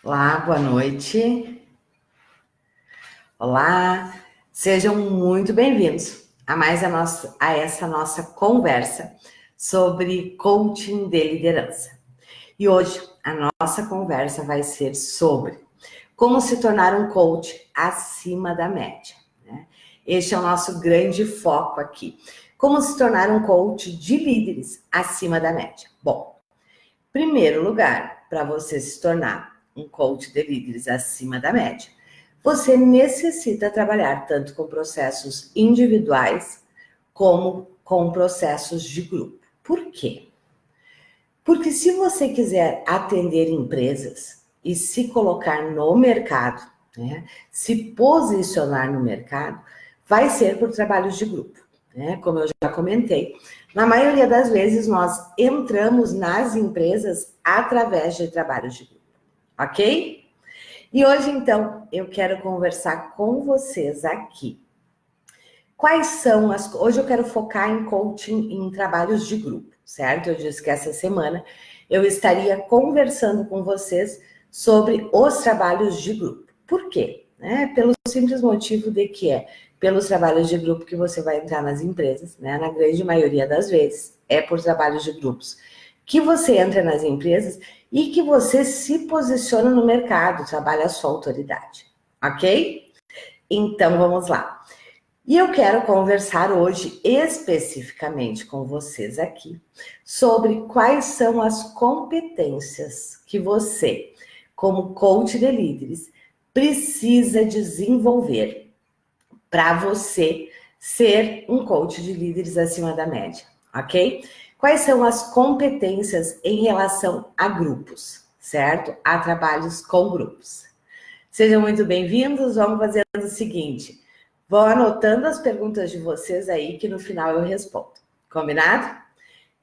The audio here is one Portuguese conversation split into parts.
Olá, boa noite. Olá, sejam muito bem-vindos a essa nossa conversa sobre coaching de liderança. E hoje a nossa conversa vai ser sobre como se tornar um coach acima da média, né? Este é o nosso grande foco aqui. Como se tornar um coach de líderes acima da média? Bom, primeiro lugar, para você se tornar um coach de líderes acima da média, você necessita trabalhar tanto com processos individuais como com processos de grupo. Por quê? Porque se você quiser atender empresas e se colocar no mercado, né, se posicionar no mercado, vai ser por trabalhos de grupo, né? Como eu já comentei, na maioria das vezes nós entramos nas empresas através de trabalhos de grupo, ok? E hoje, então, eu quero conversar com vocês aqui. Hoje eu quero focar em coaching em trabalhos de grupo, certo? Eu disse que essa semana eu estaria conversando com vocês sobre os trabalhos de grupo. Por quê? Pelo simples motivo de que pelos trabalhos de grupo que você vai entrar nas empresas, né? Na grande maioria das vezes, é por trabalhos de grupos que você entra nas empresas e que você se posiciona no mercado, trabalha a sua autoridade, ok? Então, vamos lá. E eu quero conversar hoje especificamente com vocês aqui sobre quais são as competências que você, como coach de líderes, precisa desenvolver para você ser um coach de líderes acima da média, ok? Quais são as competências em relação a grupos, certo? A trabalhos com grupos. Sejam muito bem-vindos, vamos fazer o seguinte. Vão anotando as perguntas de vocês aí, que no final eu respondo. Combinado?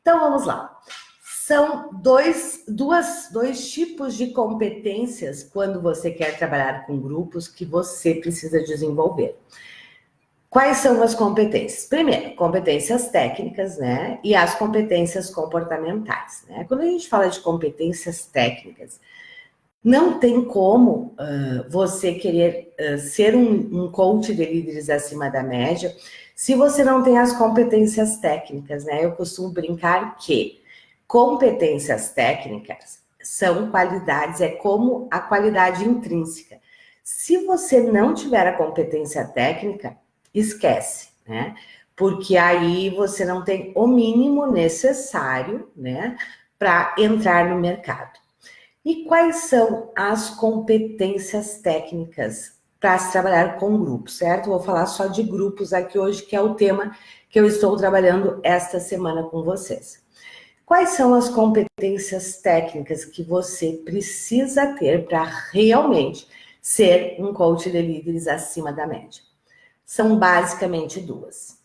Então, vamos lá. São dois tipos de competências quando você quer trabalhar com grupos que você precisa desenvolver. Quais são as competências? Primeiro, competências técnicas, né? E as competências comportamentais, né? Quando a gente fala de competências técnicas, não tem como você querer ser um coach de líderes acima da média se você não tem as competências técnicas, né? Eu costumo brincar que competências técnicas são qualidades, é como a qualidade intrínseca. Se você não tiver a competência técnica, esquece, né? Porque aí você não tem o mínimo necessário, né, para entrar no mercado. E quais são as competências técnicas para se trabalhar com grupos, certo? Vou falar só de grupos aqui hoje, que é o tema que eu estou trabalhando esta semana com vocês. Quais são as competências técnicas que você precisa ter para realmente ser um coach de líderes acima da média? São basicamente duas.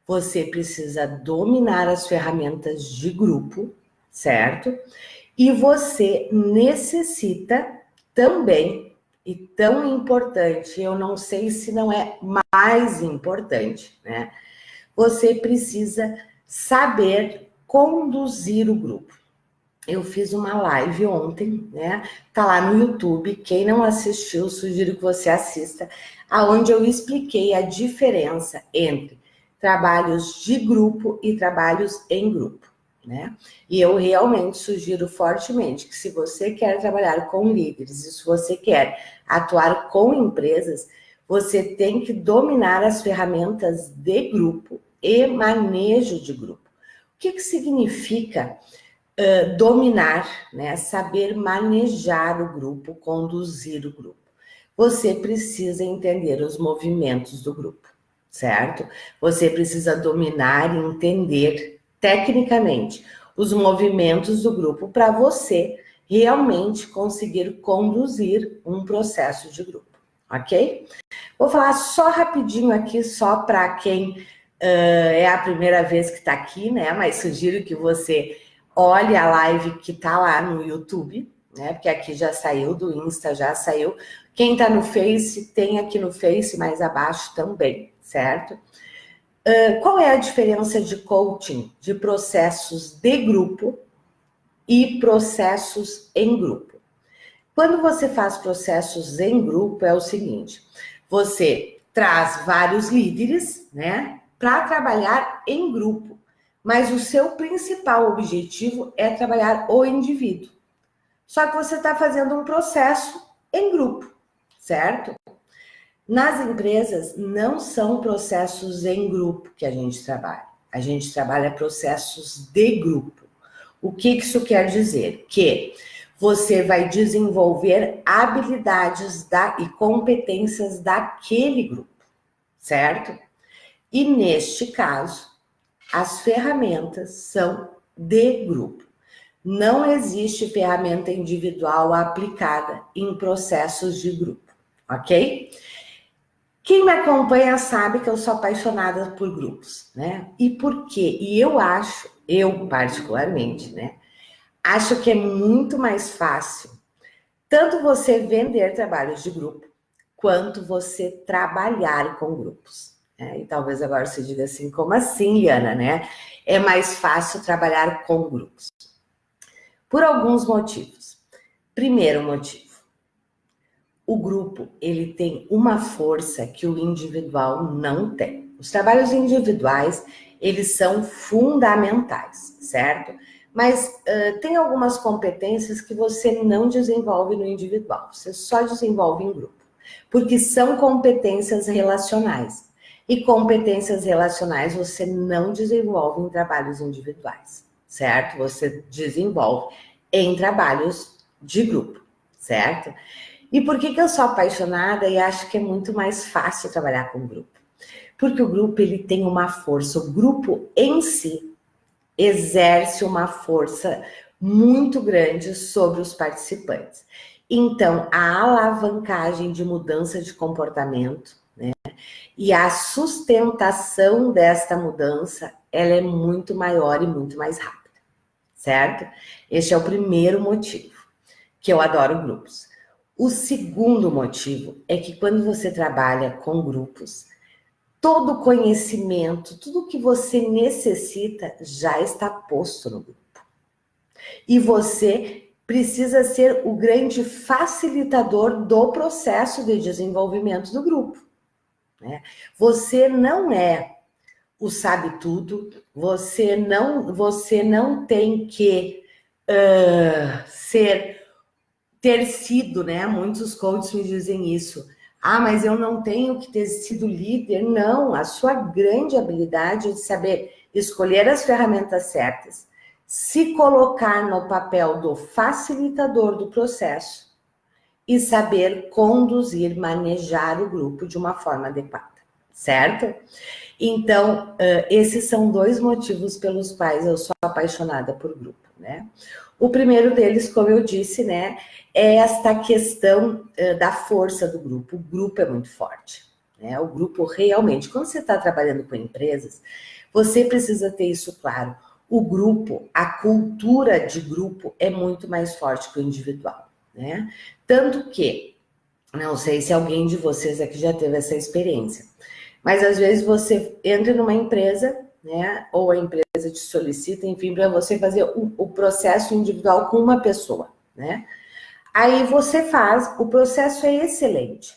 Você precisa dominar as ferramentas de grupo, certo? E você necessita também, e tão importante, eu não sei se não é mais importante, né? Você precisa saber conduzir o grupo. Eu fiz uma live ontem, né? Tá lá no YouTube. Quem não assistiu, sugiro que você assista, aonde eu expliquei a diferença entre trabalhos de grupo e trabalhos em grupo, né? E eu realmente sugiro fortemente que se você quer trabalhar com líderes e se você quer atuar com empresas, você tem que dominar as ferramentas de grupo e manejo de grupo. O que significa dominar, né? Saber manejar o grupo, conduzir o grupo? Você precisa entender os movimentos do grupo, certo? Você precisa dominar e entender tecnicamente os movimentos do grupo para você realmente conseguir conduzir um processo de grupo, ok? Vou falar só rapidinho aqui, só para quem é a primeira vez que está aqui, né? Mas sugiro que você olhe a live que está lá no YouTube, né? Porque aqui já saiu, do Insta já saiu. Quem está no Face, tem aqui no Face mais abaixo também, certo? Qual é a diferença de coaching de processos de grupo e processos em grupo? Quando você faz processos em grupo, é o seguinte, você traz vários líderes, né, para trabalhar em grupo, mas o seu principal objetivo é trabalhar o indivíduo. Só que você está fazendo um processo em grupo, certo? Nas empresas, não são processos em grupo que a gente trabalha. A gente trabalha processos de grupo. O que isso quer dizer? Que você vai desenvolver habilidades e competências daquele grupo, certo? E neste caso, as ferramentas são de grupo. Não existe ferramenta individual aplicada em processos de grupo, ok? Quem me acompanha sabe que eu sou apaixonada por grupos, né? E por quê? E eu particularmente, né? Acho que é muito mais fácil tanto você vender trabalhos de grupo, quanto você trabalhar com grupos. E talvez agora você diga assim, como assim, Liana, né? É mais fácil trabalhar com grupos. Por alguns motivos. Primeiro motivo, o grupo, ele tem uma força que o individual não tem. Os trabalhos individuais, eles são fundamentais, certo? Mas tem algumas competências que você não desenvolve no individual, você só desenvolve em grupo, porque são competências relacionais. E competências relacionais você não desenvolve em trabalhos individuais, certo? Você desenvolve em trabalhos de grupo, certo? E por que eu sou apaixonada e acho que é muito mais fácil trabalhar com o grupo? Porque o grupo, ele tem uma força, o grupo em si exerce uma força muito grande sobre os participantes. Então, a alavancagem de mudança de comportamento, né, e a sustentação desta mudança, ela é muito maior e muito mais rápida, certo? Este é o primeiro motivo que eu adoro grupos. O segundo motivo é que quando você trabalha com grupos, todo conhecimento, tudo que você necessita já está posto no grupo. E você precisa ser o grande facilitador do processo de desenvolvimento do grupo, né? Você não é o sabe tudo, você não tem que ter sido, né? Muitos coaches me dizem isso. Ah, mas eu não tenho que ter sido líder. Não, a sua grande habilidade é de saber escolher as ferramentas certas, se colocar no papel do facilitador do processo e saber conduzir, manejar o grupo de uma forma adequada, certo? Então, esses são dois motivos pelos quais eu sou apaixonada por grupo, né? O primeiro deles, como eu disse, né, é esta questão da força do grupo. O grupo é muito forte, né? O grupo realmente, quando você está trabalhando com empresas, você precisa ter isso claro. O grupo, a cultura de grupo é muito mais forte que o individual, né? Tanto que, não sei se alguém de vocês aqui já teve essa experiência, mas às vezes você entra numa empresa, né, ou a empresa te solicita, enfim, para você fazer o processo individual com uma pessoa, né? Aí você faz, o processo é excelente.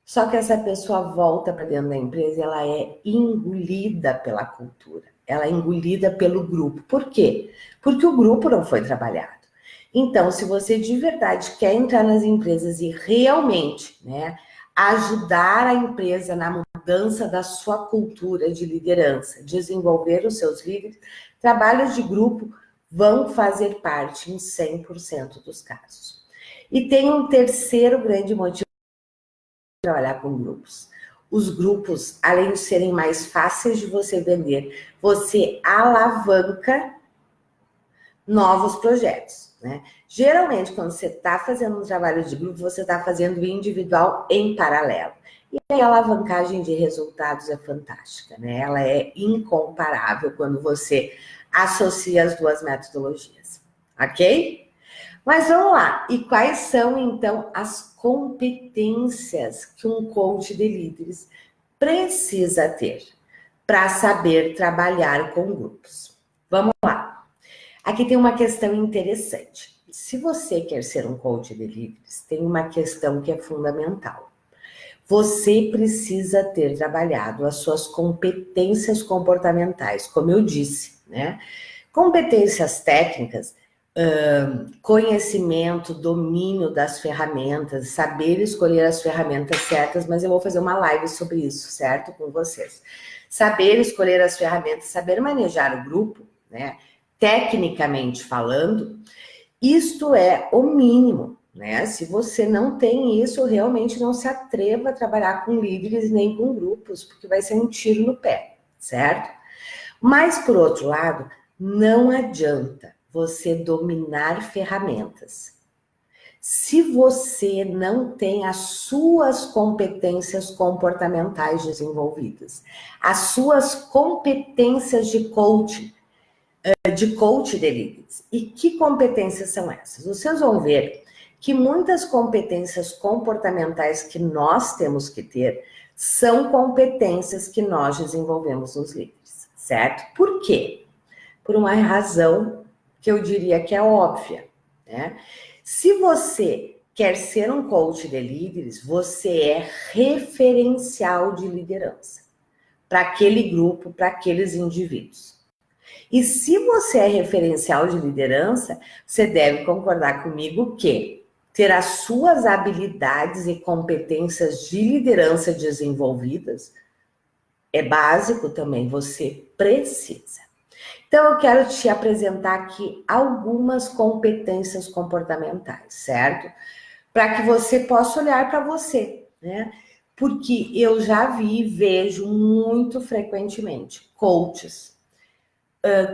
Só que essa pessoa volta para dentro da empresa e ela é engolida pela cultura, ela é engolida pelo grupo. Por quê? Porque o grupo não foi trabalhado. Então, se você de verdade quer entrar nas empresas e realmente, né, ajudar a empresa na mudança da sua cultura de liderança, desenvolver os seus líderes, trabalhos de grupo vão fazer parte em 100% dos casos. E tem um terceiro grande motivo de trabalhar com grupos. Os grupos, além de serem mais fáceis de você vender, você alavanca novos projetos, né? Geralmente, quando você está fazendo um trabalho de grupo, você está fazendo individual em paralelo. E aí a alavancagem de resultados é fantástica, né? Ela é incomparável quando você associa as duas metodologias, ok? Mas vamos lá, e quais são, então, as competências que um coach de líderes precisa ter para saber trabalhar com grupos? Vamos lá. Aqui tem uma questão interessante. se você quer ser um coach de líderes, tem uma questão que é fundamental. Você precisa ter trabalhado as suas competências comportamentais, como eu disse, né? Competências técnicas, conhecimento, domínio das ferramentas, saber escolher as ferramentas certas, mas eu vou fazer uma live sobre isso, certo? Com vocês. Saber escolher as ferramentas, saber manejar o grupo, né? Tecnicamente falando, isto é o mínimo, né? Se você não tem isso, realmente não se atreva a trabalhar com líderes nem com grupos, porque vai ser um tiro no pé, certo? Mas, por outro lado, não adianta você dominar ferramentas. Se você não tem as suas competências comportamentais desenvolvidas, as suas competências de coach de líderes. E que competências são essas? Vocês vão ver que muitas competências comportamentais que nós temos que ter são competências que nós desenvolvemos nos líderes, certo? Por quê? Por uma razão que eu diria que é óbvia, né? Se você quer ser um coach de líderes, você é referencial de liderança para aquele grupo, para aqueles indivíduos. E se você é referencial de liderança, você deve concordar comigo que ter as suas habilidades e competências de liderança desenvolvidas é básico também, você precisa. Então, eu quero te apresentar aqui algumas competências comportamentais, certo? Para que você possa olhar para você, né? Porque eu já vi e vejo muito frequentemente coaches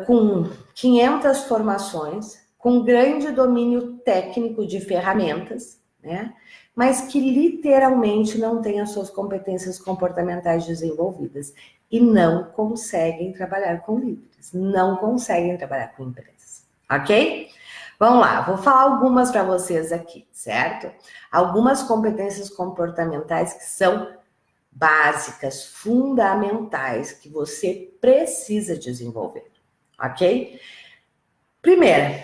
com 500 formações, com grande domínio técnico de ferramentas, né? Mas que literalmente não têm as suas competências comportamentais desenvolvidas e não conseguem trabalhar com líderes, não conseguem trabalhar com empresas, ok? Vamos lá, vou falar algumas para vocês aqui, certo? Algumas competências comportamentais que são básicas, fundamentais, que você precisa desenvolver, ok? Primeiro,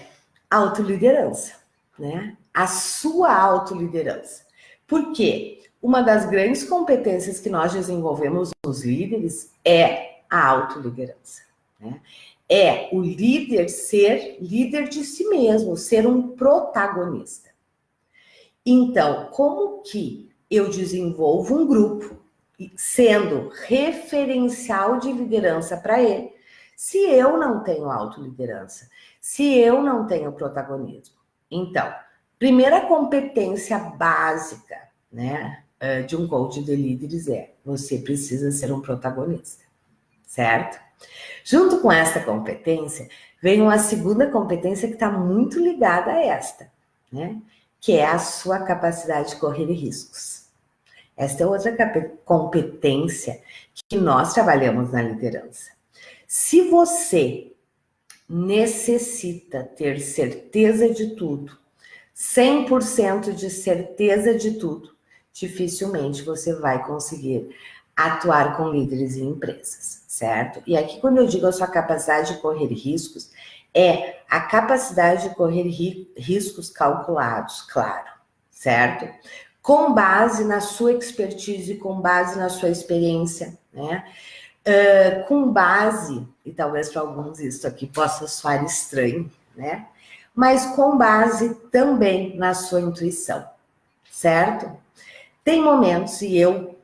autoliderança, né? A sua autoliderança. Por quê? Uma das grandes competências que nós desenvolvemos nos líderes é a autoliderança, né? É o líder ser líder de si mesmo, ser um protagonista. Então, como que eu desenvolvo um grupo sendo referencial de liderança para ele, se eu não tenho autoliderança, se eu não tenho protagonismo? Então, primeira competência básica, né, de um coach de líderes é: você precisa ser um protagonista, certo? Junto com essa competência, vem uma segunda competência que está muito ligada a esta, né? Que é a sua capacidade de correr riscos. Esta é outra competência que nós trabalhamos na liderança. Se você necessita ter certeza de tudo, 100% de certeza de tudo, dificilmente você vai conseguir atuar com líderes em empresas, certo? E aqui, quando eu digo a sua capacidade de correr riscos, é a capacidade de correr riscos calculados, claro, certo? Com base na sua expertise, com base na sua experiência, né? Com base, e talvez para alguns isso aqui possa soar estranho, né? Mas com base também na sua intuição, certo? Tem momentos, e eu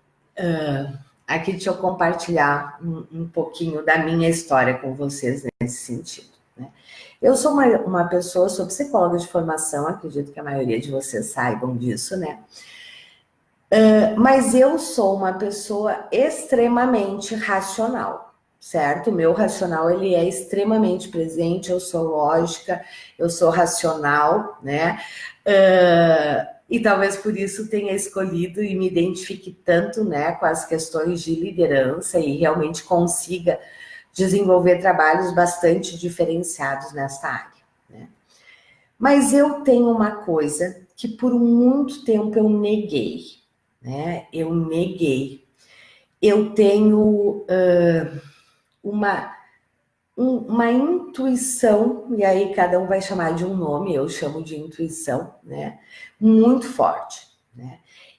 aqui deixa eu compartilhar um pouquinho da minha história com vocês nesse sentido, né? Eu sou uma pessoa, sou psicóloga de formação, acredito que a maioria de vocês saibam disso, né? Mas eu sou uma pessoa extremamente racional, certo? O meu racional, ele é extremamente presente, eu sou lógica, eu sou racional, né? E talvez por isso tenha escolhido e me identifique tanto, né, com as questões de liderança e realmente consiga desenvolver trabalhos bastante diferenciados nessa área, né? Mas eu tenho uma coisa que por muito tempo eu neguei, né? Eu neguei. Eu tenho uma uma intuição, e aí cada um vai chamar de um nome, eu chamo de intuição, né? Muito forte, né?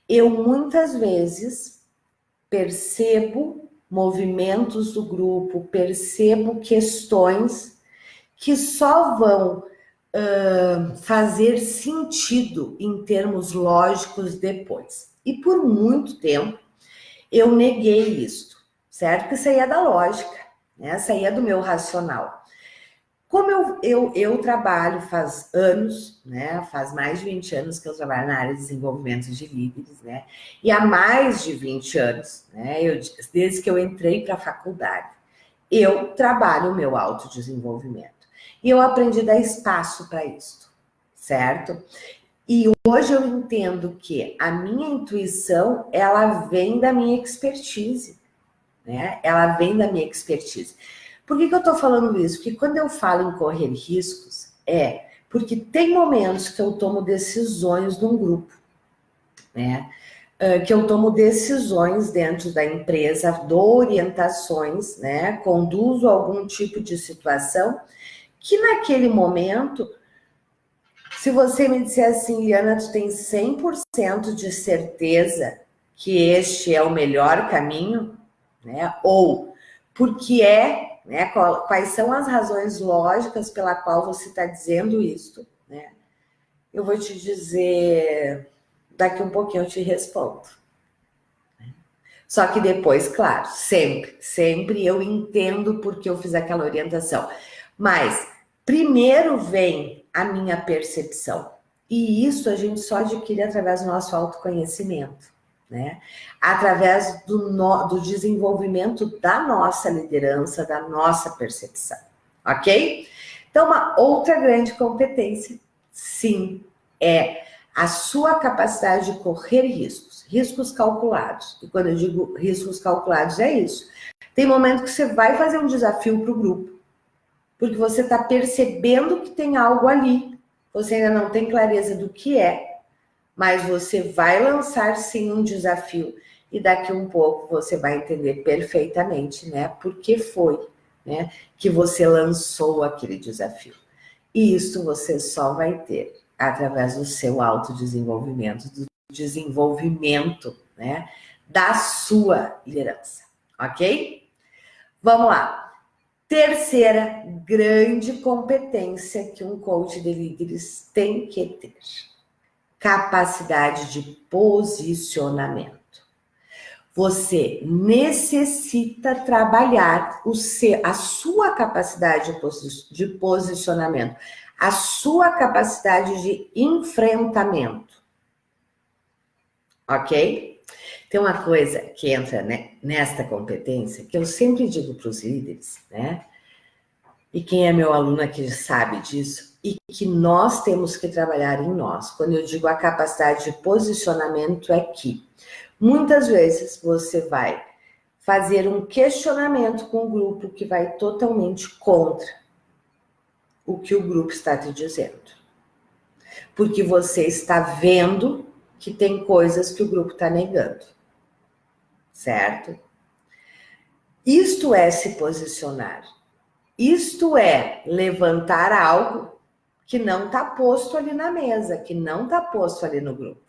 Eu muitas vezes percebo movimentos do grupo, percebo questões que só vão fazer sentido em termos lógicos depois. E por muito tempo eu neguei isso, certo? Que saía da lógica, né? Saía do meu racional. Como eu trabalho faz anos, né? Faz mais de 20 anos que eu trabalho na área de desenvolvimento de líderes, né? E há mais de 20 anos, né? Desde que eu entrei para a faculdade, eu trabalho o meu autodesenvolvimento. E eu aprendi a dar espaço para isso, certo? E hoje eu entendo que a minha intuição, ela vem da minha expertise, né? Ela vem da minha expertise. Por que eu estou falando isso? Porque quando eu falo em correr riscos, porque tem momentos que eu tomo decisões num grupo, né? Que eu tomo decisões dentro da empresa, dou orientações, né? Conduzo algum tipo de situação que naquele momento, se você me disser assim, Liana, tu tem 100% de certeza que este é o melhor caminho, né? Ou porque né? Quais são as razões lógicas pela qual você está dizendo isso, né? Eu vou te dizer, daqui um pouquinho eu te respondo. Só que depois, claro, sempre eu entendo porque eu fiz aquela orientação. Mas primeiro vem a minha percepção. E isso a gente só adquire através do nosso autoconhecimento, né? Através do desenvolvimento da nossa liderança, da nossa percepção, ok? Então, uma outra grande competência, sim, é a sua capacidade de correr riscos calculados. E quando eu digo riscos calculados, é isso. Tem momento que você vai fazer um desafio para o grupo, porque você está percebendo que tem algo ali, você ainda não tem clareza do que é, mas você vai lançar sim um desafio e daqui um pouco você vai entender perfeitamente, né, por que foi, né, que você lançou aquele desafio. E isso você só vai ter através do seu autodesenvolvimento, do desenvolvimento, né, da sua liderança, ok? Vamos lá. Terceira grande competência que um coach de líderes tem que ter: capacidade de posicionamento. Você necessita trabalhar a sua capacidade de posicionamento, a sua capacidade de enfrentamento, ok? Tem uma coisa que entra, né, nesta competência que eu sempre digo para os líderes, né? E quem é meu aluno aqui sabe disso, e que nós temos que trabalhar em nós. Quando eu digo a capacidade de posicionamento, é que muitas vezes você vai fazer um questionamento com o grupo que vai totalmente contra o que o grupo está te dizendo. Porque você está vendo que tem coisas que o grupo está negando. Certo? Isto é se posicionar. Isto é levantar algo que não está posto ali na mesa, que não está posto ali no grupo,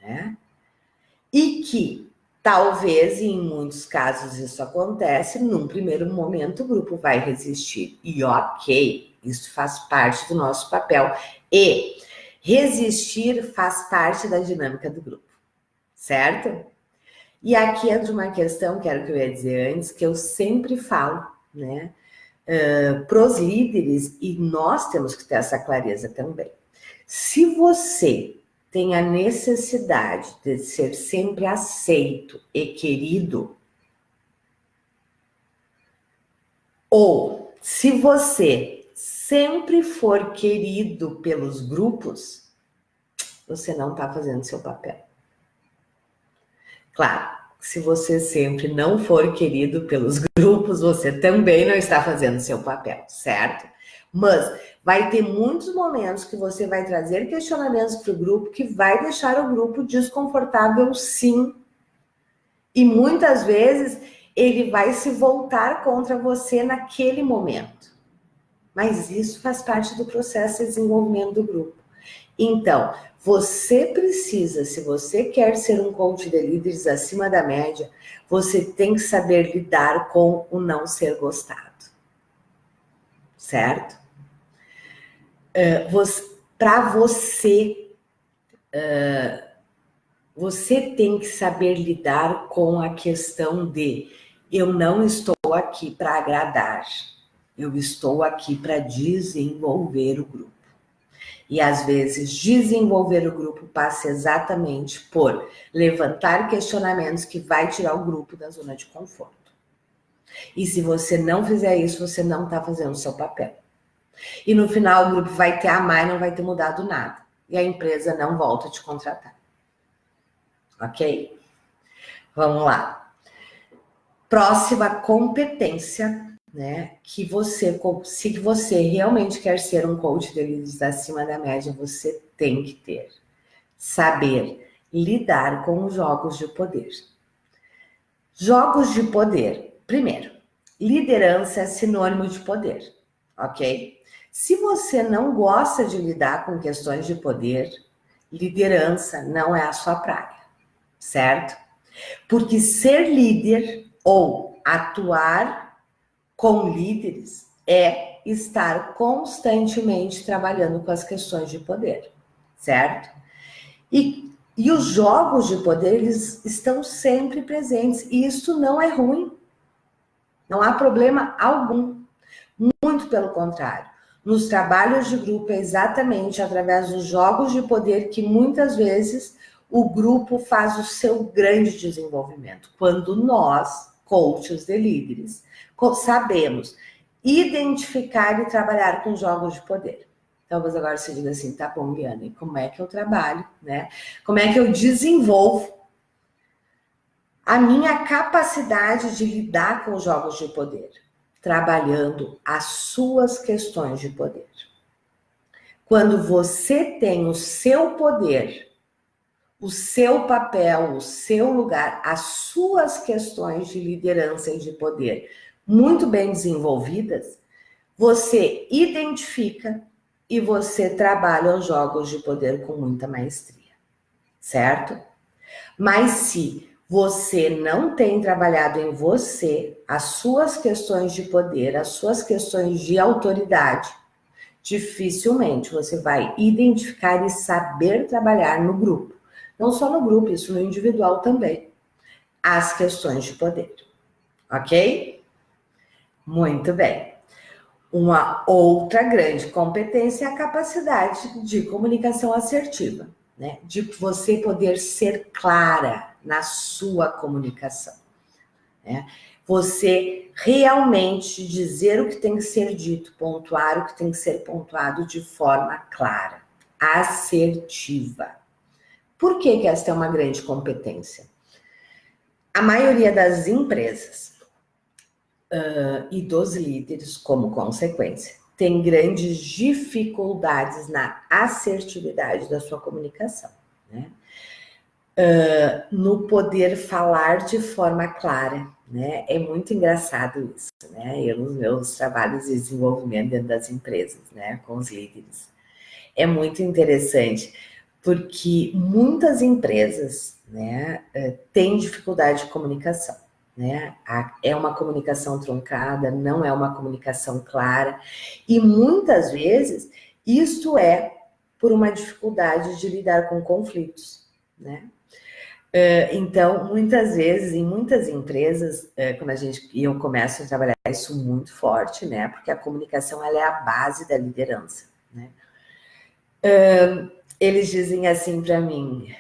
né? E que talvez, em muitos casos isso acontece, num primeiro momento o grupo vai resistir. E ok, isso faz parte do nosso papel. E resistir faz parte da dinâmica do grupo, certo? E aqui entra uma questão, que era o que eu ia dizer antes, que eu sempre falo, né? Para os líderes, e nós temos que ter essa clareza também. Se você tem a necessidade de ser sempre aceito e querido, ou se você sempre for querido pelos grupos, você não está fazendo seu papel. Claro, se você sempre não for querido pelos grupos, você também não está fazendo seu papel, certo? Mas vai ter muitos momentos que você vai trazer questionamentos para o grupo que vai deixar o grupo desconfortável, sim. E muitas vezes ele vai se voltar contra você naquele momento. Mas isso faz parte do processo de desenvolvimento do grupo. Então, você precisa, se você quer ser um coach de líderes acima da média, você tem que saber lidar com o não ser gostado. Certo? Para você, você tem que saber lidar com a questão de eu não estou aqui para agradar, eu estou aqui para desenvolver o grupo. E às vezes desenvolver o grupo passa exatamente por levantar questionamentos que vai tirar o grupo da zona de conforto. E se você não fizer isso, você não está fazendo o seu papel. E no final o grupo vai te amar e não vai ter mudado nada. E a empresa não volta a te contratar. Ok? Vamos lá. Próxima competência, né? Que você, se você realmente quer ser um coach de líderes acima da média, você tem que ter. Saber lidar com os jogos de poder. Jogos de poder. Primeiro, liderança é sinônimo de poder, ok? Se você não gosta de lidar com questões de poder, liderança não é a sua praia, certo? Porque ser líder ou atuar com líderes é estar constantemente trabalhando com as questões de poder, certo? E os jogos de poder, eles estão sempre presentes, e isso não é ruim, não há problema algum, muito pelo contrário. Nos trabalhos de grupo é exatamente através dos jogos de poder que muitas vezes o grupo faz o seu grande desenvolvimento. Quando nós, coaches de líderes, sabemos identificar e trabalhar com jogos de poder. Talvez agora você diga assim, tá bom, Liana, e como é que eu trabalho, né? Como é que eu desenvolvo a minha capacidade de lidar com os jogos de poder? Trabalhando as suas questões de poder. Quando você tem o seu poder, o seu papel, o seu lugar, as suas questões de liderança e de poder muito bem desenvolvidas, você identifica e você trabalha os jogos de poder com muita maestria, certo? Mas se você não tem trabalhado em você as suas questões de poder, as suas questões de autoridade, dificilmente você vai identificar e saber trabalhar no grupo. Não só no grupo, isso no individual também. As questões de poder. Ok? Muito bem. Uma outra grande competência é a capacidade de comunicação assertiva, né? De você poder ser clara na sua comunicação, né? Você realmente dizer o que tem que ser dito, pontuar o que tem que ser pontuado de forma clara, assertiva. Por que esta é uma grande competência? A maioria das empresas e dos líderes, como consequência, tem grandes dificuldades na assertividade da sua comunicação, né? No poder falar de forma clara, né? É muito engraçado isso, né? Eu, nos meus trabalhos de desenvolvimento dentro das empresas, né? Com os líderes. É muito interessante, porque muitas empresas, né, têm dificuldade de comunicação, né? É uma comunicação truncada, não é uma comunicação clara, e muitas vezes isto é por uma dificuldade de lidar com conflitos, né? Então, muitas vezes, em muitas empresas, quando eu começo a trabalhar isso muito forte, né? Porque a comunicação, ela é a base da liderança, né? Eles dizem assim para mim,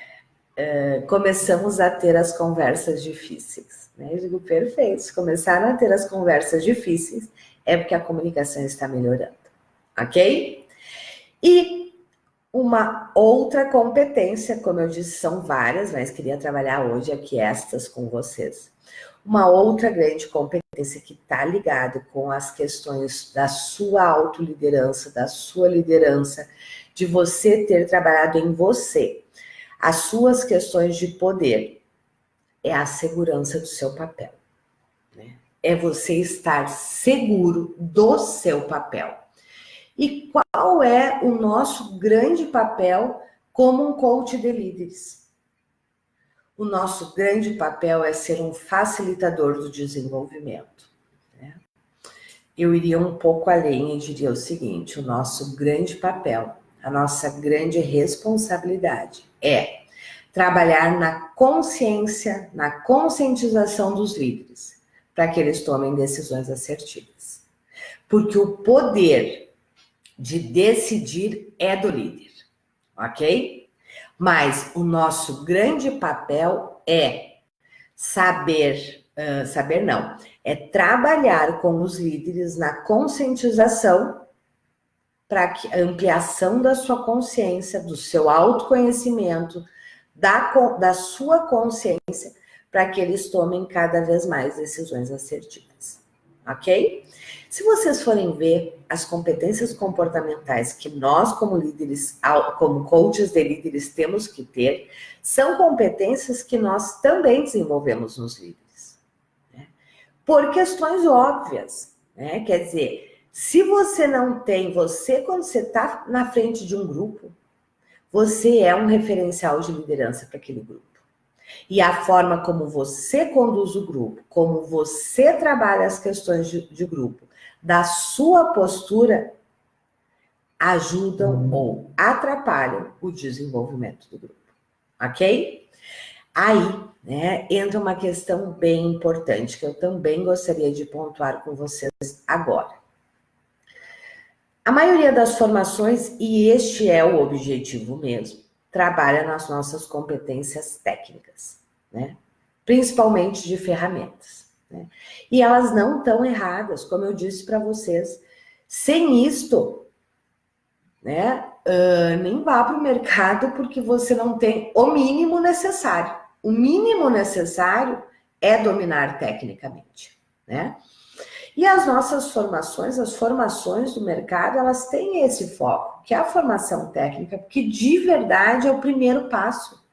começamos a ter as conversas difíceis, né? Eu digo, perfeito, se começaram a ter as conversas difíceis, é porque a comunicação está melhorando, ok? E uma outra competência, como eu disse, são várias, mas queria trabalhar hoje aqui estas com vocês. Uma outra grande competência que está ligada com as questões da sua autoliderança, da sua liderança, de você ter trabalhado em você, as suas questões de poder, é a segurança do seu papel, é você estar seguro do seu papel. E qual é o nosso grande papel como um coach de líderes? O nosso grande papel é ser um facilitador do desenvolvimento, né? Eu iria um pouco além e diria o seguinte: o nosso grande papel, a nossa grande responsabilidade é trabalhar na consciência, na conscientização dos líderes, para que eles tomem decisões assertivas. Porque o poder de decidir é do líder, ok? Mas o nosso grande papel é é trabalhar com os líderes na conscientização para a ampliação da sua consciência, do seu autoconhecimento, da sua consciência, para que eles tomem cada vez mais decisões assertivas, ok? Se vocês forem ver as competências comportamentais que nós, como líderes, como coaches de líderes, temos que ter, são competências que nós também desenvolvemos nos líderes, né? Por questões óbvias, né? Quer dizer, se você não tem, quando você está na frente de um grupo, você é um referencial de liderança para aquele grupo. E a forma como você conduz o grupo, como você trabalha as questões de grupo, da sua postura, ajudam ou atrapalham o desenvolvimento do grupo, ok? Aí, né, entra uma questão bem importante, que eu também gostaria de pontuar com vocês agora. A maioria das formações, e este é o objetivo mesmo, trabalha nas nossas competências técnicas, né? Principalmente de ferramentas, né? E elas não estão erradas, como eu disse para vocês. Sem isto, né, nem vá para o mercado, porque você não tem o mínimo necessário. O mínimo necessário é dominar tecnicamente, né? E as nossas formações, as formações do mercado, elas têm esse foco, que é a formação técnica, porque de verdade é o primeiro passo,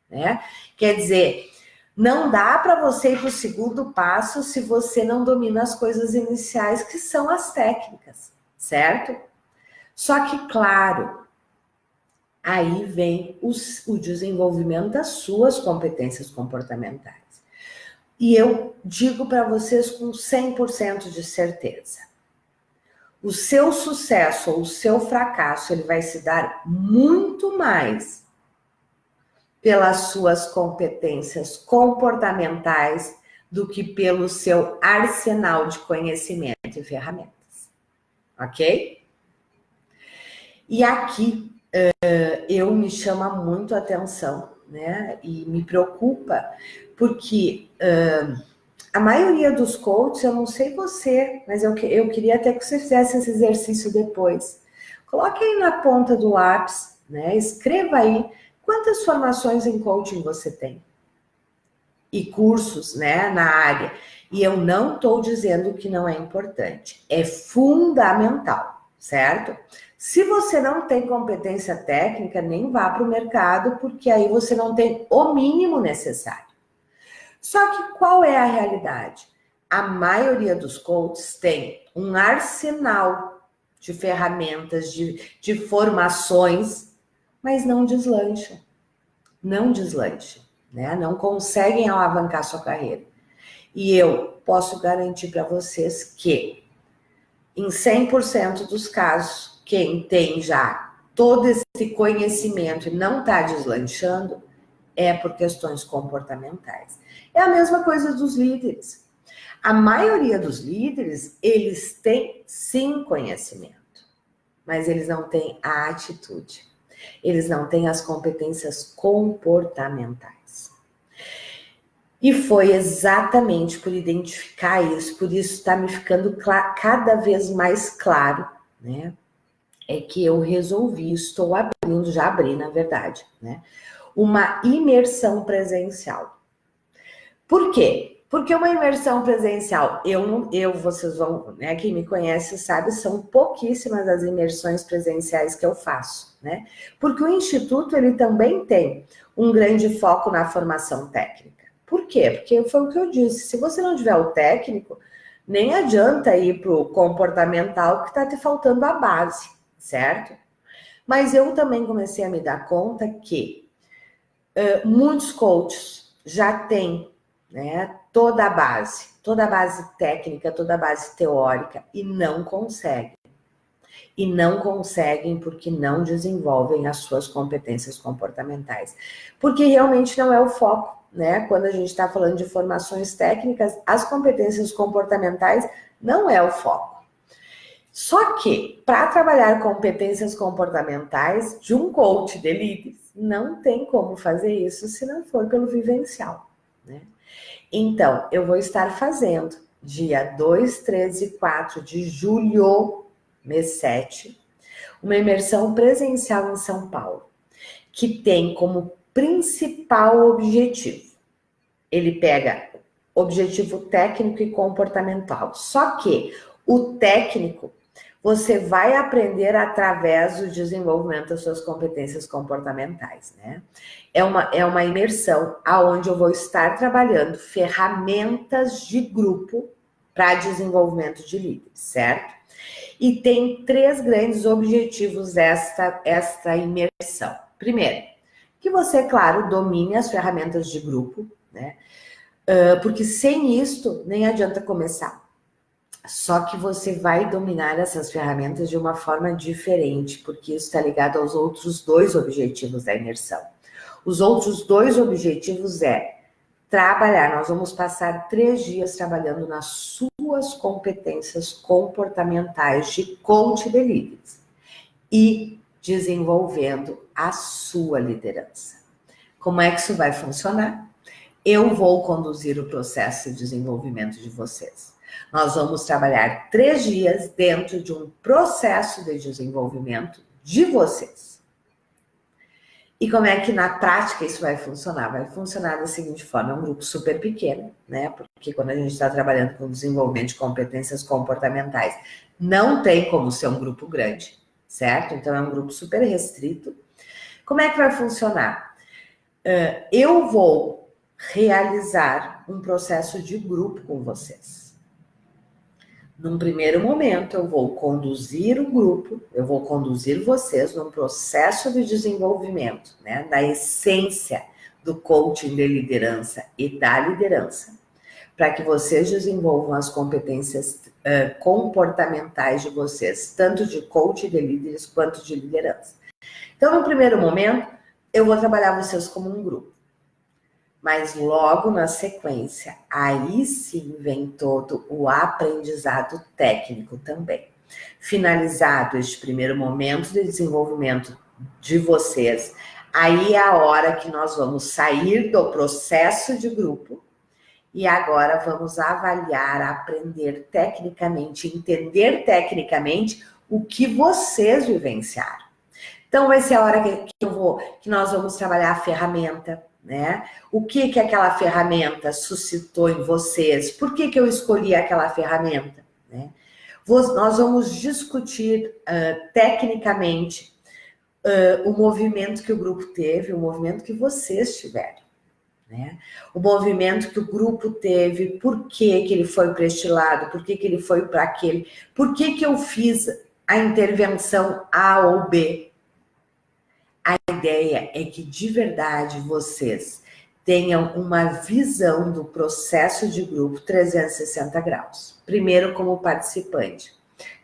né? Quer dizer, não dá para você ir para o segundo passo se você não domina as coisas iniciais, que são as técnicas, certo? Só que, claro, aí vem o desenvolvimento das suas competências comportamentais. E eu digo para vocês com 100% de certeza, o seu sucesso ou o seu fracasso, ele vai se dar muito mais pelas suas competências comportamentais do que pelo seu arsenal de conhecimento e ferramentas, ok? E aqui eu me chama muito a atenção, né? E me preocupa, porque a maioria dos coaches, eu não sei você, mas eu queria até que você fizesse esse exercício depois. Coloque aí na ponta do lápis, né? Escreva aí quantas formações em coaching você tem. E cursos, né, na área. E eu não estou dizendo que não é importante. É fundamental, certo? Se você não tem competência técnica, nem vá para o mercado, porque aí você não tem o mínimo necessário. Só que qual é a realidade? A maioria dos coaches tem um arsenal de ferramentas, de formações, mas não deslancham. Não deslancham, né? Não conseguem alavancar sua carreira. E eu posso garantir para vocês que, em 100% dos casos, quem tem já todo esse conhecimento e não está deslanchando, é por questões comportamentais. É a mesma coisa dos líderes. A maioria dos líderes, eles têm sim conhecimento, mas eles não têm a atitude. Eles não têm as competências comportamentais. E foi exatamente por identificar isso, por isso está me ficando cada vez mais claro, né? É que eu resolvi, estou abrindo, já abri, na verdade, né? Uma imersão presencial. Por quê? Porque uma imersão presencial, vocês vão, né, quem me conhece sabe, são pouquíssimas as imersões presenciais que eu faço, né? Porque o Instituto, ele também tem um grande foco na formação técnica. Por quê? Porque foi o que eu disse, se você não tiver o técnico, nem adianta ir para o comportamental que está te faltando a base, certo? Mas eu também comecei a me dar conta que muitos coaches já têm, né, toda a base técnica, toda a base teórica e não conseguem. E não conseguem porque não desenvolvem as suas competências comportamentais. Porque realmente não é o foco, né? Quando a gente está falando de formações técnicas, as competências comportamentais não é o foco. Só que, para trabalhar competências comportamentais de um coach de líderes, não tem como fazer isso se não for pelo vivencial, né? Então, eu vou estar fazendo dia 2, 3 e 4 de julho, mês 7, uma imersão presencial em São Paulo, que tem como principal objetivo, ele pega objetivo técnico e comportamental, só que o técnico você vai aprender através do desenvolvimento das suas competências comportamentais, né? É uma imersão onde eu vou estar trabalhando ferramentas de grupo para desenvolvimento de líderes, certo? E tem 3 grandes objetivos esta imersão. Primeiro, que você, claro, domine as ferramentas de grupo, né? Porque sem isto, nem adianta começar. Só que você vai dominar essas ferramentas de uma forma diferente, porque isso está ligado aos outros 2 objetivos da imersão. Os outros 2 objetivos trabalhar, nós vamos passar 3 dias trabalhando nas suas competências comportamentais de coach de líderes e desenvolvendo a sua liderança. Como é que isso vai funcionar? Eu vou conduzir o processo de desenvolvimento de vocês. Nós vamos trabalhar 3 dias dentro de um processo de desenvolvimento de vocês. E como é que na prática isso vai funcionar? Vai funcionar da seguinte forma, é um grupo super pequeno, né? Porque quando a gente está trabalhando com desenvolvimento de competências comportamentais, não tem como ser um grupo grande, certo? Então é um grupo super restrito. Como é que vai funcionar? Eu vou realizar um processo de grupo com vocês. Num primeiro momento, eu vou conduzir o grupo, eu vou conduzir vocês num processo de desenvolvimento, né, da essência do coaching de liderança e da liderança, para que vocês desenvolvam as competências comportamentais de vocês, tanto de coaching de líderes quanto de liderança. Então, no primeiro momento, eu vou trabalhar vocês como um grupo. Mas logo na sequência, aí sim vem todo o aprendizado técnico também. Finalizado este primeiro momento de desenvolvimento de vocês, aí é a hora que nós vamos sair do processo de grupo e agora vamos avaliar, aprender tecnicamente, entender tecnicamente o que vocês vivenciaram. Então vai ser a hora que nós vamos trabalhar a ferramenta, né? O que aquela ferramenta suscitou em vocês? Por que eu escolhi aquela ferramenta? Né? Nós vamos discutir tecnicamente o movimento que o grupo teve, o movimento que vocês tiveram. Né? O movimento que o grupo teve, por que ele foi para este lado, por que ele foi para aquele, por que eu fiz a intervenção A ou B. A ideia é que, de verdade, vocês tenham uma visão do processo de grupo 360 graus. Primeiro, como participante,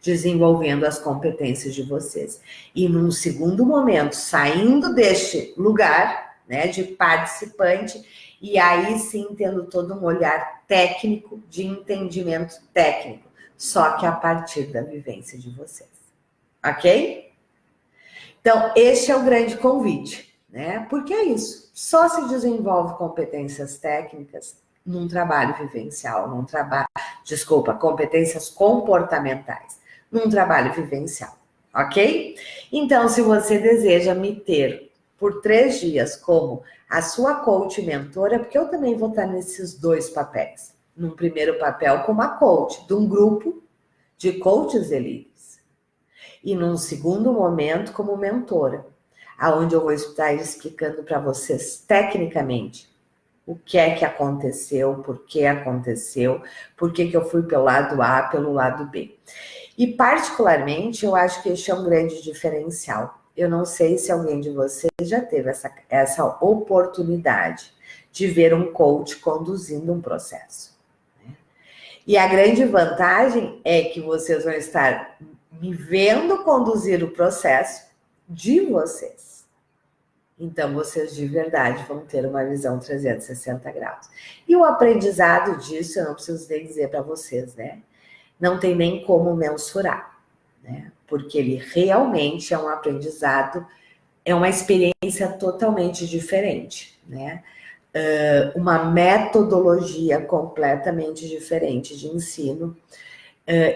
desenvolvendo as competências de vocês. E, num segundo momento, saindo deste lugar, né, de participante, e aí sim tendo todo um olhar técnico, de entendimento técnico, só que a partir da vivência de vocês. Ok? Então, este é o grande convite, né? Porque é isso. Só se desenvolve competências técnicas num trabalho vivencial, competências comportamentais, num trabalho vivencial, ok? Então, se você deseja me ter por 3 dias como a sua coach mentora, porque eu também vou estar nesses 2 papéis. Num primeiro papel como a coach de um grupo de coaches elite. E num segundo momento como mentora, aonde eu vou estar explicando para vocês tecnicamente o que é que aconteceu, por que aconteceu, por que eu fui pelo lado A, pelo lado B. E, particularmente, eu acho que este é um grande diferencial. Eu não sei se alguém de vocês já teve essa oportunidade de ver um coach conduzindo um processo. E a grande vantagem é que vocês vão estar me vendo conduzir o processo de vocês. Então, vocês de verdade vão ter uma visão 360 graus. E o aprendizado disso, eu não preciso nem dizer para vocês, né? Não tem nem como mensurar, né? Porque ele realmente é um aprendizado, é uma experiência totalmente diferente, né? Uma metodologia completamente diferente de ensino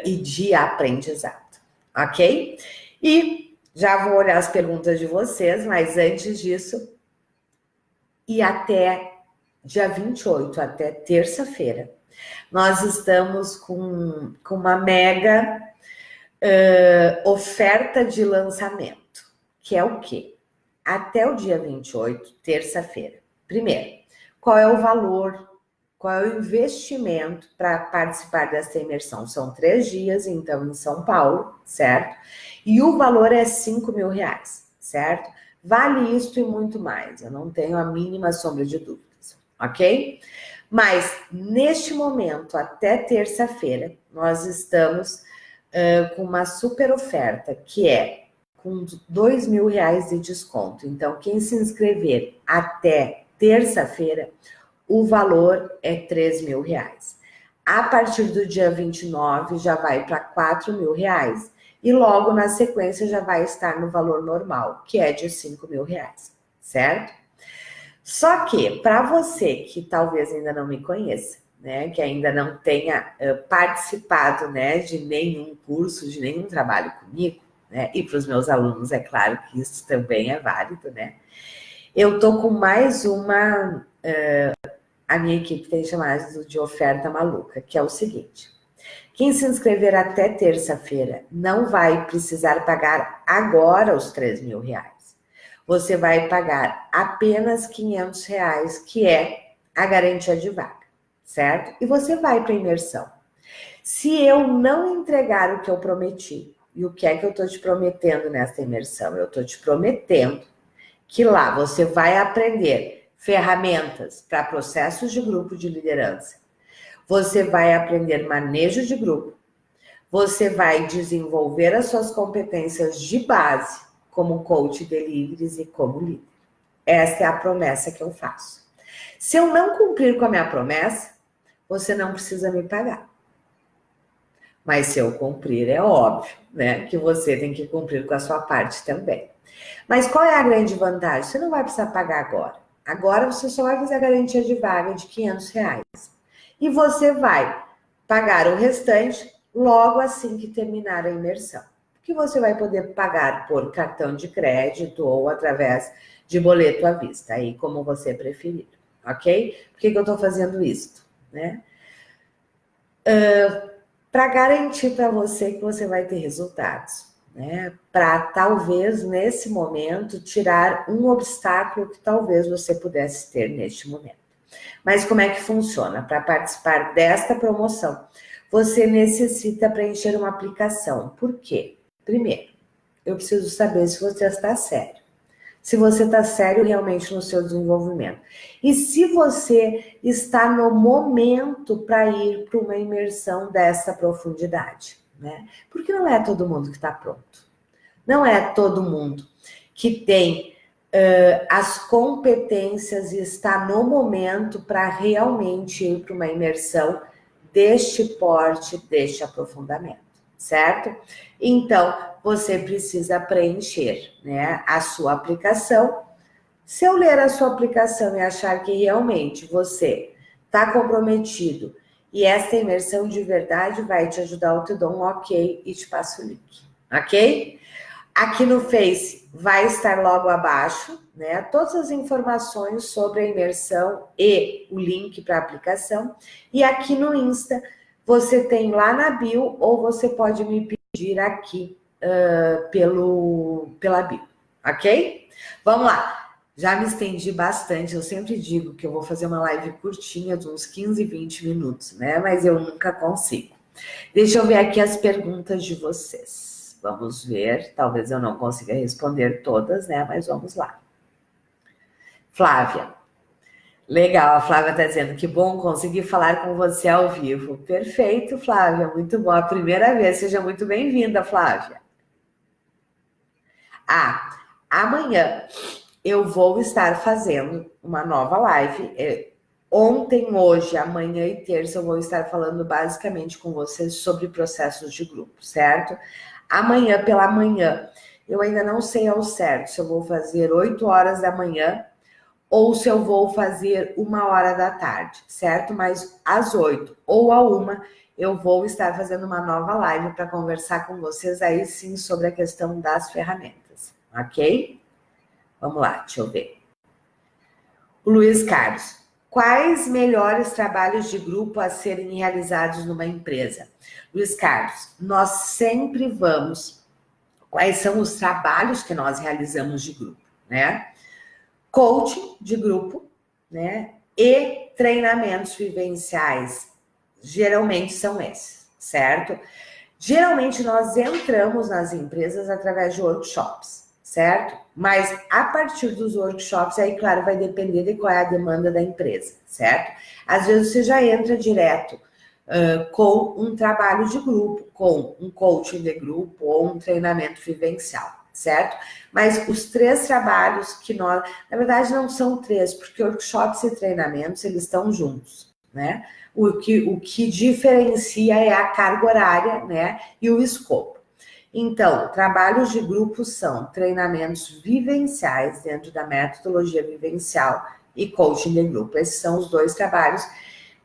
e de aprendizado, ok? E já vou olhar as perguntas de vocês, mas antes disso, e até dia 28, até terça-feira, nós estamos com uma mega oferta de lançamento, que é o quê? Até o dia 28, terça-feira. Primeiro, qual é o valor, qual é o investimento para participar dessa imersão? São 3 dias, então, em São Paulo, certo? E o valor é R$5.000, certo? Vale isto e muito mais, eu não tenho a mínima sombra de dúvidas, ok? Mas, neste momento, até terça-feira, nós estamos com uma super oferta, que é com R$2.000 de desconto. Então, quem se inscrever até terça-feira, o valor é R$3.000. A partir do dia 29, já vai para R$4.000. E logo na sequência já vai estar no valor normal, que é de R$5.000, certo? Só que, para você que talvez ainda não me conheça, né, que ainda não tenha participado, né, de nenhum curso, de nenhum trabalho comigo, né, e para os meus alunos, é claro que isso também é válido, né, eu tô com mais uma, a minha equipe tem chamado de oferta maluca, que é o seguinte: quem se inscrever até terça-feira não vai precisar pagar agora os R$3.000. Você vai pagar apenas R$500, que é a garantia de vaga, certo? E você vai para a imersão. Se eu não entregar o que eu prometi, e o que é que eu estou te prometendo nessa imersão? Eu estou te prometendo que lá você vai aprender ferramentas para processos de grupo de liderança, você vai aprender manejo de grupo, você vai desenvolver as suas competências de base como coach de líderes e como líder. Essa é a promessa que eu faço. Se eu não cumprir com a minha promessa, você não precisa me pagar. Mas se eu cumprir, é óbvio, né, que você tem que cumprir com a sua parte também. Mas qual é a grande vantagem? Você não vai precisar pagar agora. Agora você só vai fazer a garantia de vaga de R$500. E você vai pagar o restante logo assim que terminar a imersão. Que você vai poder pagar por cartão de crédito ou através de boleto à vista, aí como você preferir, ok? Por que eu estou fazendo isso, né? Para garantir para você que você vai ter resultados, né? Para talvez nesse momento tirar um obstáculo que talvez você pudesse ter neste momento. Mas como é que funciona? Para participar desta promoção, você necessita preencher uma aplicação. Por quê? Primeiro, eu preciso saber se você está sério. Se você está sério realmente no seu desenvolvimento. E se você está no momento para ir para uma imersão dessa profundidade, né? Porque não é todo mundo que está pronto. Não é todo mundo que tem as competências e está no momento para realmente ir para uma imersão deste porte, deste aprofundamento, certo? Então, você precisa preencher, né, a sua aplicação. Se eu ler a sua aplicação e achar que realmente você está comprometido e essa imersão de verdade vai te ajudar, eu te dou um ok e te passo o link, ok? Aqui no Face vai estar logo abaixo, né, todas as informações sobre a imersão e o link para a aplicação. E aqui no Insta, você tem lá na bio, ou você pode me pedir aqui pela bio, ok? Vamos lá. Já me estendi bastante, eu sempre digo que eu vou fazer uma live curtinha de uns 15, 20 minutos, né? Mas eu nunca consigo. Deixa eu ver aqui as perguntas de vocês. Vamos ver, talvez eu não consiga responder todas, né? Mas vamos lá. Flávia. Legal, a Flávia está dizendo que bom conseguir falar com você ao vivo. Perfeito, Flávia, muito bom. A primeira vez, seja muito bem-vinda, Flávia. Amanhã eu vou estar fazendo uma nova live. Ontem, hoje, amanhã e terça eu vou estar falando basicamente com vocês sobre processos de grupo, certo? Amanhã pela manhã, eu ainda não sei ao certo se eu vou fazer 8 horas da manhã ou se eu vou fazer 1h da tarde, certo? Mas às 8 ou à 1 eu vou estar fazendo uma nova live para conversar com vocês aí sim sobre a questão das ferramentas, ok? Vamos lá, deixa eu ver. O Luiz Carlos. Quais melhores trabalhos de grupo a serem realizados numa empresa? Luiz Carlos, nós sempre vamos... Quais são os trabalhos que nós realizamos de grupo, né? Coaching de grupo, né? E treinamentos vivenciais, geralmente são esses, certo? Geralmente nós entramos nas empresas através de workshops, certo? Mas a partir dos workshops, aí claro, vai depender de qual é a demanda da empresa, certo? Às vezes você já entra direto com um trabalho de grupo, com um coaching de grupo ou um treinamento vivencial, certo? Mas os 3 trabalhos que nós... Na verdade, não são 3, porque workshops e treinamentos, eles estão juntos, né? O que diferencia é a carga horária, né? E o escopo. Então, trabalhos de grupo são treinamentos vivenciais dentro da metodologia vivencial e coaching de grupo. Esses são os 2 trabalhos.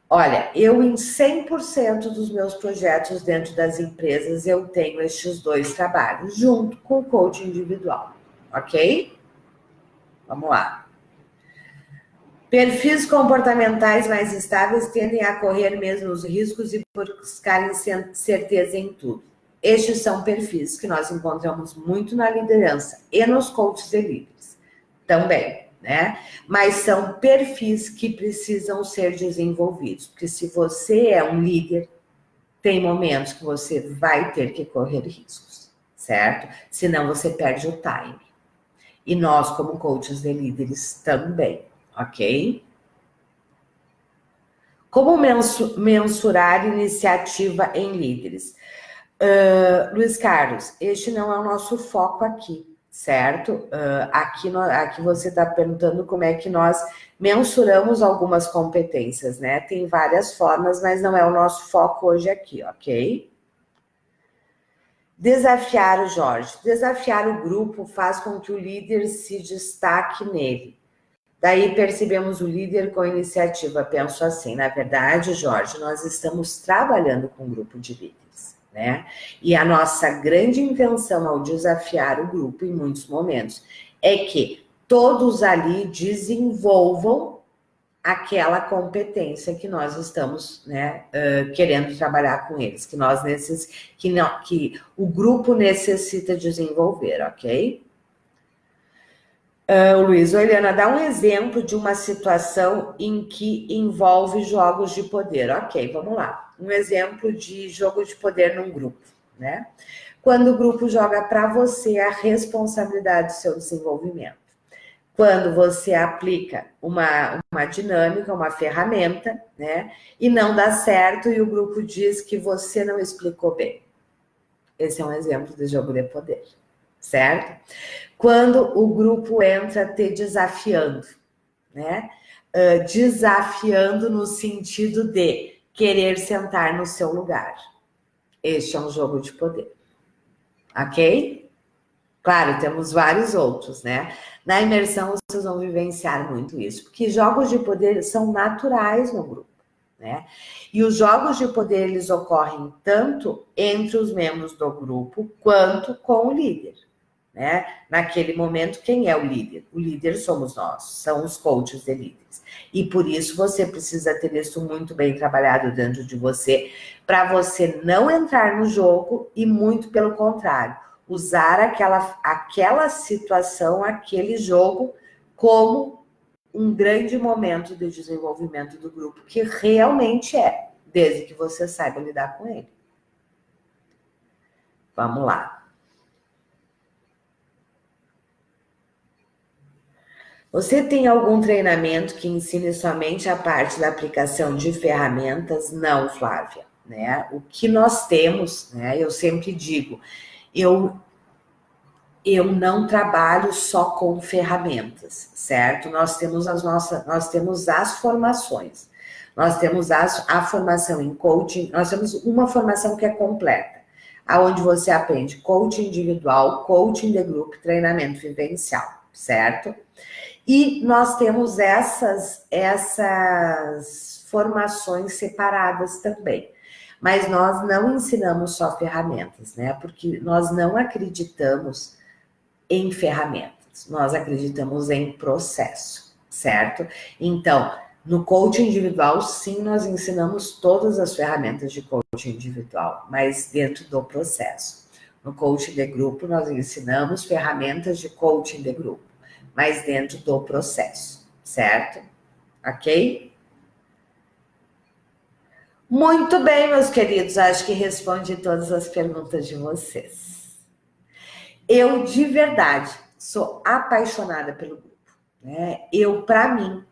Olha, eu em 100% dos meus projetos dentro das empresas, eu tenho estes 2 trabalhos, junto com o coaching individual, ok? Vamos lá. Perfis comportamentais mais estáveis tendem a correr mesmo os riscos e buscarem certeza em tudo. Estes são perfis que nós encontramos muito na liderança e nos coaches de líderes também, né? Mas são perfis que precisam ser desenvolvidos, porque se você é um líder, tem momentos que você vai ter que correr riscos, certo? Senão você perde o time. E nós, como coaches de líderes, também, ok? Como mensurar iniciativa em líderes? Luiz Carlos, este não é o nosso foco aqui, certo? Aqui você está perguntando como é que nós mensuramos algumas competências, né? Tem várias formas, mas não é o nosso foco hoje aqui, ok? Desafiar o Jorge. Desafiar o grupo faz com que o líder se destaque nele. Daí percebemos o líder com iniciativa. Penso assim, na verdade, Jorge, nós estamos trabalhando com um grupo de líderes, né? E a nossa grande intenção ao desafiar o grupo, em muitos momentos, é que todos ali desenvolvam aquela competência que nós estamos, né, querendo trabalhar com eles, que o grupo necessita desenvolver, ok? O Luiz, Eliana, dá um exemplo de uma situação em que envolve jogos de poder. Ok, vamos lá. Um exemplo de jogo de poder num grupo, né? Quando o grupo joga para você a responsabilidade do seu desenvolvimento. Quando você aplica uma dinâmica, uma ferramenta, né? E não dá certo e o grupo diz que você não explicou bem. Esse é um exemplo de jogo de poder, certo? Quando o grupo entra te desafiando, né? Desafiando no sentido de querer sentar no seu lugar. Este é um jogo de poder, ok? Claro, temos vários outros, né? Na imersão, vocês vão vivenciar muito isso, porque jogos de poder são naturais no grupo, né? E os jogos de poder, eles ocorrem tanto entre os membros do grupo, quanto com o líder, né? Naquele momento, quem é o líder? O líder somos nós, são os coaches de líderes. E por isso, você precisa ter isso muito bem trabalhado dentro de você, para você não entrar no jogo e, muito pelo contrário, usar aquela situação, aquele jogo como um grande momento de desenvolvimento do grupo, que realmente é, desde que você saiba lidar com ele. Vamos lá. Você tem algum treinamento que ensine somente a parte da aplicação de ferramentas? Não, Flávia, né? O que nós temos, né? Eu sempre digo, eu não trabalho só com ferramentas, certo? Nós temos as formações. Nós temos a formação em coaching, nós temos uma formação que é completa, aonde você aprende coaching individual, coaching de grupo, treinamento vivencial, certo? E nós temos essas formações separadas também. Mas nós não ensinamos só ferramentas, né? Porque nós não acreditamos em ferramentas, nós acreditamos em processo, certo? Então, no coaching individual, sim, nós ensinamos todas as ferramentas de coaching individual, mas dentro do processo. No coaching de grupo, nós ensinamos ferramentas de coaching de grupo, mas dentro do processo, certo? Ok? Muito bem, meus queridos, acho que respondi todas as perguntas de vocês. Eu, de verdade, sou apaixonada pelo grupo, né? Para mim,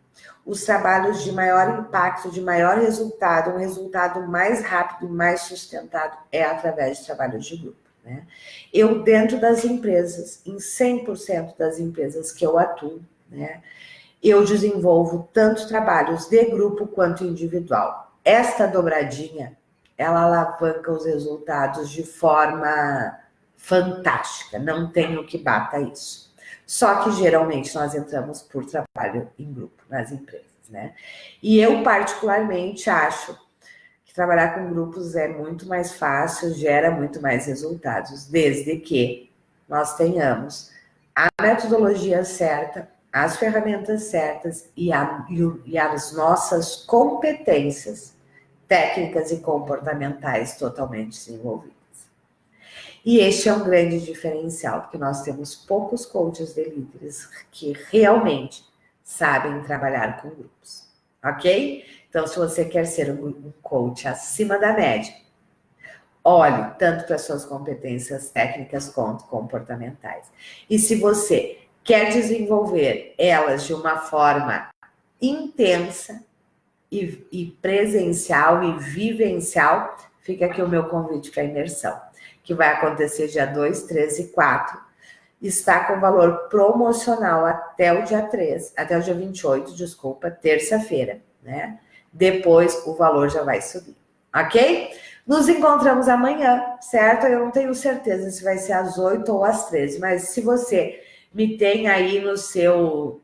os trabalhos de maior impacto, de maior resultado, um resultado mais rápido e mais sustentado é através de trabalhos de grupo, né? Eu, dentro das empresas, em 100% das empresas que eu atuo, né, eu desenvolvo tanto trabalhos de grupo quanto individual. Esta dobradinha, ela alavanca os resultados de forma fantástica, não tem o que bata isso. Só que geralmente nós entramos por trabalho em grupo nas empresas, né? E eu particularmente acho que trabalhar com grupos é muito mais fácil, gera muito mais resultados, desde que nós tenhamos a metodologia certa, as ferramentas certas e as nossas competências técnicas e comportamentais totalmente desenvolvidas. E este é um grande diferencial, porque nós temos poucos coaches de líderes que realmente sabem trabalhar com grupos, ok? Então, se você quer ser um coach acima da média, olhe tanto para suas competências técnicas quanto comportamentais. E se você quer desenvolver elas de uma forma intensa e presencial e vivencial, fica aqui o meu convite para a imersão, que vai acontecer dia 2, 3 e 4. Está com valor promocional até o dia 3, até o dia 28, desculpa, terça-feira, né? Depois o valor já vai subir, ok? Nos encontramos amanhã, certo? Eu não tenho certeza se vai ser às 8 ou às 13, mas se você me tem aí no seu...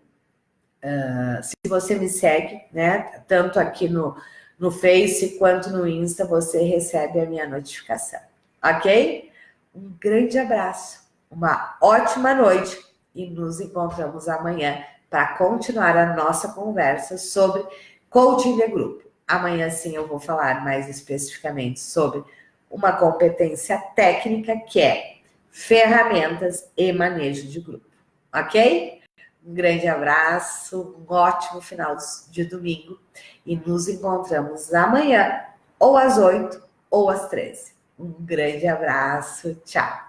se você me segue, né? Tanto aqui no Face quanto no Insta, você recebe a minha notificação, ok? Um grande abraço, uma ótima noite e nos encontramos amanhã para continuar a nossa conversa sobre coaching de grupo. Amanhã sim eu vou falar mais especificamente sobre uma competência técnica que é ferramentas e manejo de grupo, ok? Um grande abraço, um ótimo final de domingo e nos encontramos amanhã ou às 8 ou às 13. Um grande abraço, tchau!